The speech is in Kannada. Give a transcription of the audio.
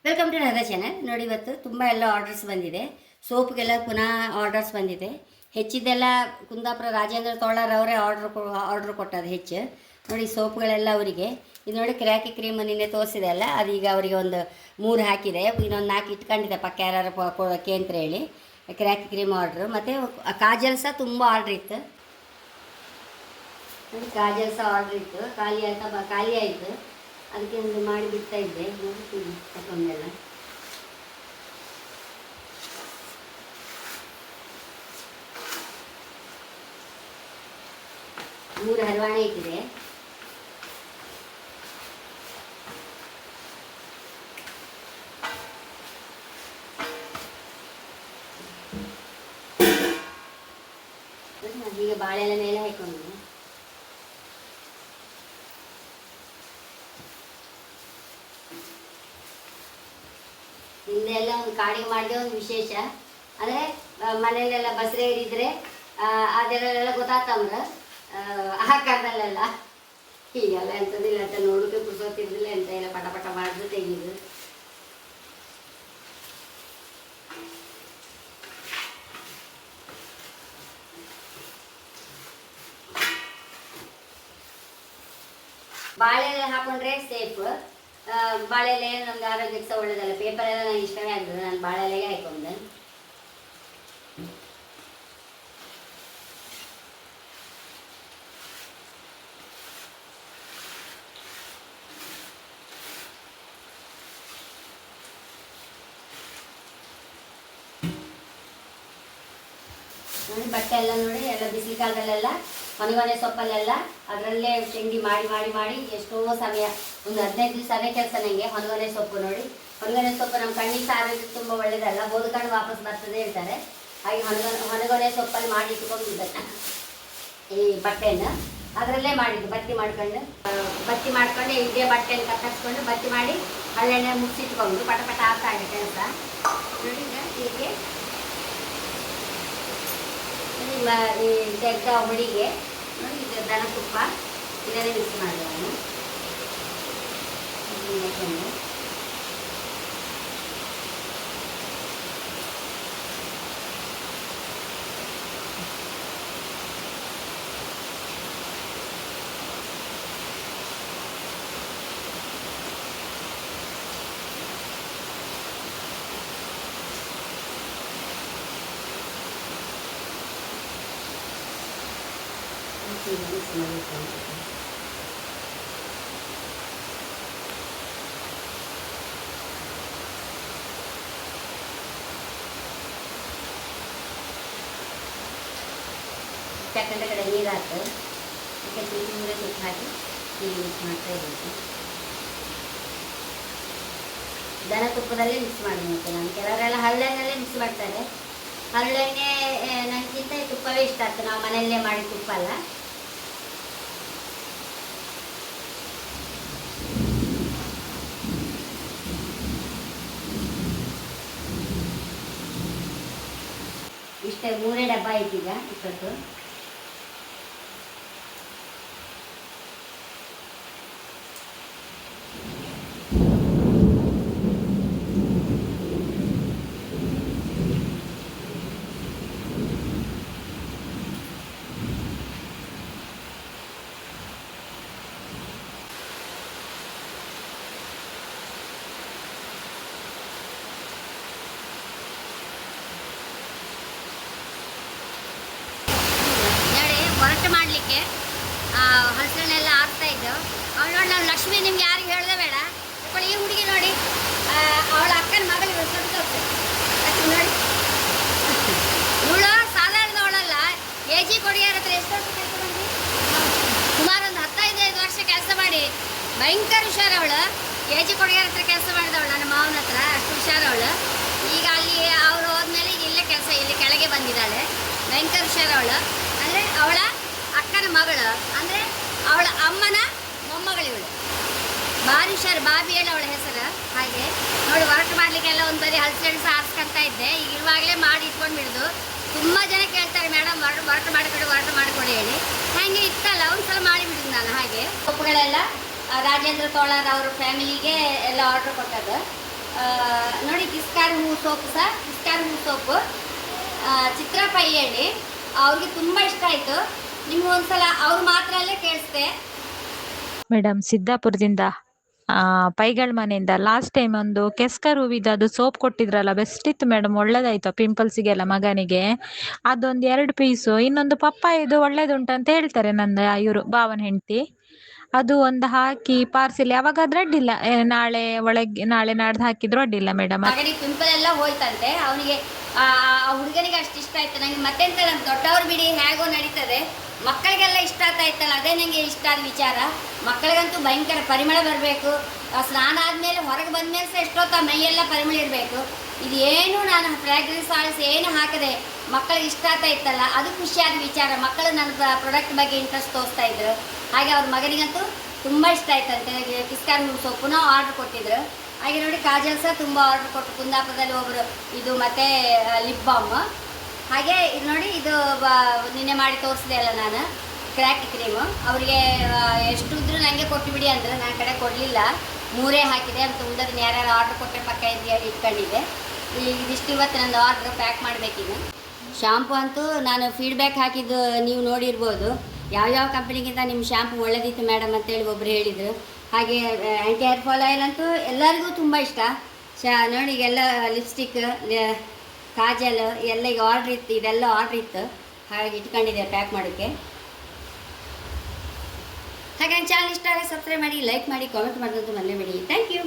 Welcome to Nagar channel. ನೋಡಿ, ಇವತ್ತು ತುಂಬ ಎಲ್ಲ ಆರ್ಡರ್ಸ್ ಬಂದಿದೆ. ಸೋಪ್ಗೆಲ್ಲ ಪುನಃ ಆರ್ಡರ್ಸ್ ಬಂದಿದೆ. ಹೆಚ್ಚಿದ್ದೆಲ್ಲ ಕುಂದಾಪುರ ರಾಜೇಂದ್ರ ತೋಳರ್ ಅವರೇ ಆರ್ಡ್ರ್ ಕೊಟ್ಟದು ಹೆಚ್ಚು. ನೋಡಿ, ಸೋಪ್ಗಳೆಲ್ಲ ಅವರಿಗೆ. ಇದು ನೋಡಿ, ಕ್ರ್ಯಾಕಿ ಕ್ರೀಮ್ ನಿನ್ನೆ ತೋರಿಸಿದೆ ಅಲ್ಲ, ಅದೀಗ ಅವರಿಗೆ ಒಂದು 3 ಹಾಕಿದೆ. ಇನ್ನೊಂದು 4 ಇಟ್ಕೊಂಡಿದ್ದೆ ಪಕ್ಕ ಯಾರು ಕೊಡೋಕ್ಕೆ ಅಂತ ಹೇಳಿ. ಕ್ರ್ಯಾಕಿ ಕ್ರೀಮ್ ಆರ್ಡ್ರು. ಮತ್ತು ಕಾಜಲ್ ಸಹ ತುಂಬ ಆರ್ಡ್ರ್ ಇತ್ತು. ನೋಡಿ, ಕಾಜಲ್ ಸಹ ಆರ್ಡ್ರ್ ಇತ್ತು. ಖಾಲಿ ಆಯಿತು. ಅದಕ್ಕೆ ಒಂದು ಮಾಡಿ ಬಿಡ್ತಾ ಇದ್ದೆ. ನೋಡ್ತೀನಿ ತಗೊಂಡೆಲ್ಲ. ಮೂರು ಹರವಾಣೆ ಇಟ್ಟಿದೆ. ಈಗ ಬಾಳೆಲ್ಲ ಮೇಲೆ ಹಾಕೊಂಡು ಹಿಂದೆಲ್ಲ ಒಂದು ಕಾಡಿಗೆ ಮಾಡಿದೆ. ಒಂದು ವಿಶೇಷ ಅಂದರೆ ಮನೆಯಲ್ಲೆಲ್ಲ ಬಸರೆ ಏರಿದ್ರೆ ಅದೆಲ್ಲ ಗೊತ್ತಾಗ್ತಂದ್ರೆ ಆ ಕಾಲದಲ್ಲೆಲ್ಲ ಹೀಗೆಲ್ಲ ಎಂಥದಿಲ್ಲ ಅಂತ ನೋಡೋಕೆ ಪುರ್ಸೋತಿರ್ಲಿಲ್ಲ. ಎಂತ ಎಲ್ಲ ಪಟ ಪಟ ಮಾಡಿದ್ರು ತೆಗೆದು. ಬಾಳೆಲೆ ಹಾಕೊಂಡ್ರೆ ಸೇಫ್. ಬಾಳೆಲೆ ನಮ್ಗೆ ಆರೋಗ್ಯಕ್ಕೆ ಸಹ ಒಳ್ಳೇದಲ್ಲ. ಪೇಪರ್ ಎಲ್ಲ ನನಗೆ ಇಷ್ಟವೇ ಆಗ್ತದೆ. ನಾನು ಬಾಳೆಲೆಗೆ ಹಾಕೊಂಡೆ. ನೋಡಿ, ಬಟ್ಟೆ ಎಲ್ಲ ನೋಡಿ, ಎಲ್ಲ ಬಿಸಿಲು ಕಾಲದಲ್ಲೆಲ್ಲ ಮನೆಮನೆ ಸೊಪ್ಪಲ್ಲೆಲ್ಲ ಅದರಲ್ಲೇ ತಿಂಡಿ ಮಾಡಿ ಮಾಡಿ ಮಾಡಿ ಎಷ್ಟೋ ಸಮಯ, ಒಂದು 15 ದಿವಸ ಅದೇ ಕೆಲಸ ನನಗೆ. ಹೊನಗನೆ ಸೊಪ್ಪು ನೋಡಿ, ಹೊನಗನೆ ಸೊಪ್ಪು ನಮ್ಮ ಕಣ್ಣಿಗೆ ಆರೋಗ್ಯಕ್ಕೆ ತುಂಬ ಒಳ್ಳೆಯದಲ್ಲ. ಬೋದ್ಕೊಂಡು ವಾಪಸ್ ಬರ್ತದೆ ಹೇಳ್ತಾರೆ. ಹಾಗೆ ಹೊನಗನೆ ಸೊಪ್ಪಲ್ಲಿ ಮಾಡಿ ಇಟ್ಕೊಂಡಿದ್ದೆ ಈ ಬಟ್ಟೆಯನ್ನು. ಅದರಲ್ಲೇ ಮಾಡಿದ್ದು ಬತ್ತಿ ಮಾಡ್ಕೊಂಡು ಇದೇ ಬಟ್ಟೆಯನ್ನು ಕತ್ತರಿಸ್ಕೊಂಡು ಬತ್ತಿ ಮಾಡಿ ಹಳ್ಳೆಣ್ಣೆ ಮುಚ್ಚಿಟ್ಕೊಂಡು ಪಟ ಪಟ ಆಗ್ತಾ ಇದೆ ಕೆಲಸ. ನೋಡಿ, ಹೀಗೆ ಈ ತೆಗ್ದ ಹುಡಿಗೆ ನೋಡಿ, ಈಗ ದನ ತುಪ್ಪ ಇದನ್ನೇ ಮಿಕ್ಸ್ ಮಾಡಿದೆ ನಾನು. ಮಿಕ್ಸ್ ಮಾಡಿರ್ತಾನೆ. ಚಕ್ಕಂಡ ಕಡೆ ನೀರು ಹಾಕಿ ಅದಕ್ಕೆ ನೀರೇ ತುಪ್ಪ ಹಾಕಿ ಹೀಗೆ ಮಿಕ್ಸ್ ಮಾಡ್ತಾ ಇರಬೇಕು. ದನ ತುಪ್ಪದಲ್ಲೇ ಮಿಕ್ಸ್ ಮಾಡಿ. ಮತ್ತೆ ನಾನು ಕೆಲವರೆಲ್ಲ ಹರಳೆಣ್ಣೆಲ್ಲೇ ಮಿಕ್ಸ್ ಮಾಡ್ತಾರೆ. ಹರಳೆಣ್ಣೆ ನನಗಿಂತ ತುಪ್ಪವೇ ಇಷ್ಟ ಆಗ್ತದೆ. ನಾವು ಮನೆಯಲ್ಲೇ ಮಾಡಿ ತುಪ್ಪ ಅಲ್ಲ. ಇಷ್ಟೇ 3 ಡಬ್ಬ ಐತೀಗ ಇಪ್ಪತ್ತು. ಹೊರಟು ಮಾಡಲಿಕ್ಕೆ ಹಲಸಣ್ಣೆಲ್ಲ ಆಗ್ತಾ ಇದ್ದು. ಅವಳು ನೋಡಿ, ನಾವು ಲಕ್ಷ್ಮಿ ನಿಮ್ಗೆ ಯಾರಿಗೆ ಹೇಳ್ದೆ ಬೇಡ. ಈ ಹುಡುಗಿ ನೋಡಿ, ಅವಳ ಅಕ್ಕನ ಮಗಳಿಗೆ ನೋಡಿ, ಇವಳು ಸಾಧಾರಣದವಳಲ್ಲ. AG ಕೊಡಿಯಾರ ಹತ್ರ ಎಷ್ಟು ವರ್ಷ ಕೆಲಸ ಮಾಡಿ, ಸುಮಾರು ಒಂದು 15 ವರ್ಷ ಕೆಲಸ ಮಾಡಿ ಭಯಂಕರ ಹುಷಾರವಳು. AG ಕೊಡಿಯಾರ ಹತ್ರ ಕೆಲಸ ಮಾಡಿದವಳು, ನನ್ನ ಮಾವನ ಹತ್ರ. ಅಷ್ಟು ಹುಷಾರವಳು. ಈಗ ಅಲ್ಲಿ ಅವ್ರು ಹೋದ್ಮೇಲೆ ಈಗ ಇಲ್ಲೇ ಕೆಲಸ, ಇಲ್ಲಿ ಕೆಳಗೆ ಬಂದಿದ್ದಾಳೆ. ಭಯಂಕರ ಹುಷಾರವಳು. ಅಂದರೆ ಅವಳ ಅಕ್ಕನ ಮಗಳು, ಅಂದರೆ ಅವಳ ಅಮ್ಮನ ಮೊಮ್ಮಗಳಿವಳು. ಭಾರಿ ಹುಷಾರು. ಬಾಬಿ ಹೇಳಿ ಅವಳ ಹೆಸರು. ಹಾಗೆ ನೋಡಿ, ವರ್ಕ್ ಮಾಡಲಿಕ್ಕೆಲ್ಲ ಒಂದು ಬರೀ ಹಲಸೆಣ್ಣೆ ಸಾರಿಸ್ಕೊಳ್ತಾ ಇದ್ದೆ. ಈಗ ಇರುವಾಗಲೇ ಮಾಡಿ ಇಟ್ಕೊಂಡು ಬಿಡೋದು. ತುಂಬ ಜನ ಕೇಳ್ತಾರೆ, ಮೇಡಮ್ ವರ್ಕ್ ಮಾಡಿಕೊಡಿ ಹೇಳಿ. ಹಾಗೆ ಇತ್ತಲ್ಲ, ಒಂದು ಸಲ ಮಾಡಿಬಿಡಿದ್ದು ನಾನು. ಹಾಗೆ ಸೊಪ್ಪುಗಳೆಲ್ಲ ರಾಜೇಂದ್ರ ತೋಳರ್ ಅವ್ರ ಫ್ಯಾಮಿಲಿಗೆ ಎಲ್ಲ ಆರ್ಡ್ರ್ ಕೊಟ್ಟದ್ದು. ನೋಡಿ ಕಿಸ್ಕಾರ್ ಹೂ ಸೋಪು ಸಹ ಕಿಸ್ಕಾರ್ ಹೂ ಸೋಪು ಚಿತ್ರ ಪೈ ಹೇಳಿ ಅವ್ರಿಗೆ ತುಂಬ ಇಷ್ಟ ಆಯಿತು. ನಿಮ್ಗೆ ಒಂದ್ಸಲ ಅವ್ರು ಮಾತ್ರ ಅಲ್ಲೇ ಕೇಳಿಸ್ದೆ. ಮೇಡಮ್ ಸಿದ್ದಾಪುರದಿಂದ ಪೈಗಳ ಮನೆಯಿಂದ ಲಾಸ್ಟ್ ಟೈಮ್ ಒಂದು ಕೆಸ್ಕರ್ ಹೂವಿದ್ದು ಅದು ಸೋಪ್ ಕೊಟ್ಟಿದ್ರಲ್ಲ, ಬೆಸ್ಟ್ ಇತ್ತು ಮೇಡಮ್, ಒಳ್ಳೇದಾಯ್ತು ಪಿಂಪಲ್ಸಿಗೆಲ್ಲ ಮಗನಿಗೆ. ಅದೊಂದು 2 ಪೀಸು, ಇನ್ನೊಂದು ಪಪ್ಪಾಯದು ಒಳ್ಳೇದುಂಟು ಅಂತ ಹೇಳ್ತಾರೆ ನನ್ನ ಇವರು ಭಾವನ ಹೆಂಡತಿ. ಅದು ಒಂದು ಹಾಕಿ ಪಾರ್ಸೆಲ್ ಯಾವಾಗಾದ್ರೂ ಅಡ್ಡಿಲ್ಲ, ನಾಳೆ ಒಳಗೆ ನಾಳೆ ನಾಡ್ದು ಹಾಕಿದ್ರು ಅಡ್ಡಿಲ್ಲ ಮೇಡಮ್. ಮಗನಿಗೆ ಪಿಂಪಲ್ ಎಲ್ಲ ಹೋಯ್ತಂತೆ. ಅವನಿಗೆ ಆ ಹುಡುಗನಿಗೆ ಅಷ್ಟು ಇಷ್ಟ ಆಯ್ತು. ನನಗೆ ಮತ್ತೆಂತ ದೊಡ್ಡವ್ರು ಬಿಡಿ ಹೇಗೋ ನಡೀತದೆ, ಮಕ್ಕಳಿಗೆಲ್ಲ ಇಷ್ಟ ಆಗ್ತಾ ಇತ್ತಲ್ಲ, ಅದೇ ನನಗೆ ಇಷ್ಟ ಆದ ವಿಚಾರ. ಮಕ್ಕಳಿಗಂತೂ ಭಯಂಕರ ಪರಿಮಳ ಬರಬೇಕು. ಸ್ನಾನ ಆದಮೇಲೆ ಹೊರಗೆ ಬಂದಮೇಲೆ ಸಹ ಎಷ್ಟೊತ್ತ ಮೈಯೆಲ್ಲ ಪರಿಮಳ ಇರಬೇಕು. ಇದು ಏನು ನಾನು ಫ್ರ್ಯಾಗ್ರೆನ್ಸ್ ಆಯಿಲ್ಸ್ ಏನು ಹಾಕದೆ ಮಕ್ಕಳಿಗೆ ಇಷ್ಟ ಆಗ್ತಾ ಇತ್ತಲ್ಲ, ಅದು ಖುಷಿಯಾದ ವಿಚಾರ. ಮಕ್ಕಳು ನನ್ನ ಪ್ರಾಡಕ್ಟ್ ಬಗ್ಗೆ ಇಂಟ್ರೆಸ್ಟ್ ತೋರಿಸ್ತಾ ಇದ್ರು. ಹಾಗೆ ಅವ್ರ ಮಗನಿಗಂತೂ ತುಂಬ ಇಷ್ಟ ಆಯ್ತಂತೆ. ಕಿಸ್ಕಾರ್ ಹೂ ಸೊಪ್ಪು ಆರ್ಡ್ರ್ ಕೊಟ್ಟಿದ್ರು. ಹಾಗೆ ನೋಡಿ ಕಾಜಲ್ ಸಹ ತುಂಬ ಆರ್ಡ್ರ್ ಕೊಟ್ಟರು. ಕುಂದಾಪುರದಲ್ಲಿ ಒಬ್ಬರು ಇದು ಮತ್ತು ಲಿಪ್ ಬಾಮ್. ಹಾಗೆ ಇದು ನೋಡಿ, ಇದು ನಿನ್ನೆ ಮಾಡಿ ತೋರಿಸಿದೆ ಅಲ್ಲ ನಾನು, ಕ್ರ್ಯಾಕ್ ಕ್ರೀಮು. ಅವರಿಗೆ ಎಷ್ಟು ಇದ್ರೂ ನನಗೆ ಕೊಟ್ಟುಬಿಡಿ ಅಂದರೆ ನನ್ನ ಕಡೆ ಕೊಡಲಿಲ್ಲ, 3 ಹಾಕಿದೆ ಅಂತ. ಉಳಿದದನ್ನ ಯಾರ್ಯಾರು ಆರ್ಡ್ರ್ ಕೊಟ್ಟರೆ ಪಕ್ಕ ಇಟ್ಕೊಂಡಿದ್ದೆ. ಇದಿಷ್ಟು ಇವತ್ತು ನಂದು ಆರ್ಡ್ರ್ ಪ್ಯಾಕ್ ಮಾಡಬೇಕಿನ್ನು. ಶಾಂಪು ಅಂತೂ ನಾನು ಫೀಡ್ಬ್ಯಾಕ್ ಹಾಕಿದ್ದು ನೀವು ನೋಡಿರ್ಬೋದು. ಯಾವ್ಯಾವ ಕಂಪ್ನಿಗಿಂತ ನಿಮ್ಮ ಶಾಂಪು ಒಳ್ಳೆದಿತ್ತು ಮೇಡಮ್ ಅಂತೇಳಿ ಒಬ್ಬರು ಹೇಳಿದರು. ಹಾಗೆ ಆ್ಯಂಟಿ ಹೇರ್ ಫಾಲ್ ಆಯಿಲ್ ಅಂತೂ ಎಲ್ಲರಿಗೂ ತುಂಬ ಇಷ್ಟ. ನೋಡಿ ಎಲ್ಲ ಲಿಪ್ಸ್ಟಿಕ್, ಕಾಜಲ್ ಎಲ್ಲ ಈಗ ಆರ್ಡ್ರ್ ಇತ್ತು, ಇದೆಲ್ಲ ಆರ್ಡ್ರ್ ಇತ್ತು. ಹಾಗೆ ಇಟ್ಕೊಂಡಿದ್ದೆ ಪ್ಯಾಕ್ ಮಾಡೋಕ್ಕೆ. ಹಾಗೆ ನನ್ನ ಚಾನಲ್ ಇಷ್ಟ ಆದರೆ ಸಬ್ಸ್ಕ್ರೈಬ್ ಮಾಡಿ, ಲೈಕ್ ಮಾಡಿ, ಕಾಮೆಂಟ್ ಮಾಡೋದು ಮರೆಯಬೇಡಿ. Thank you.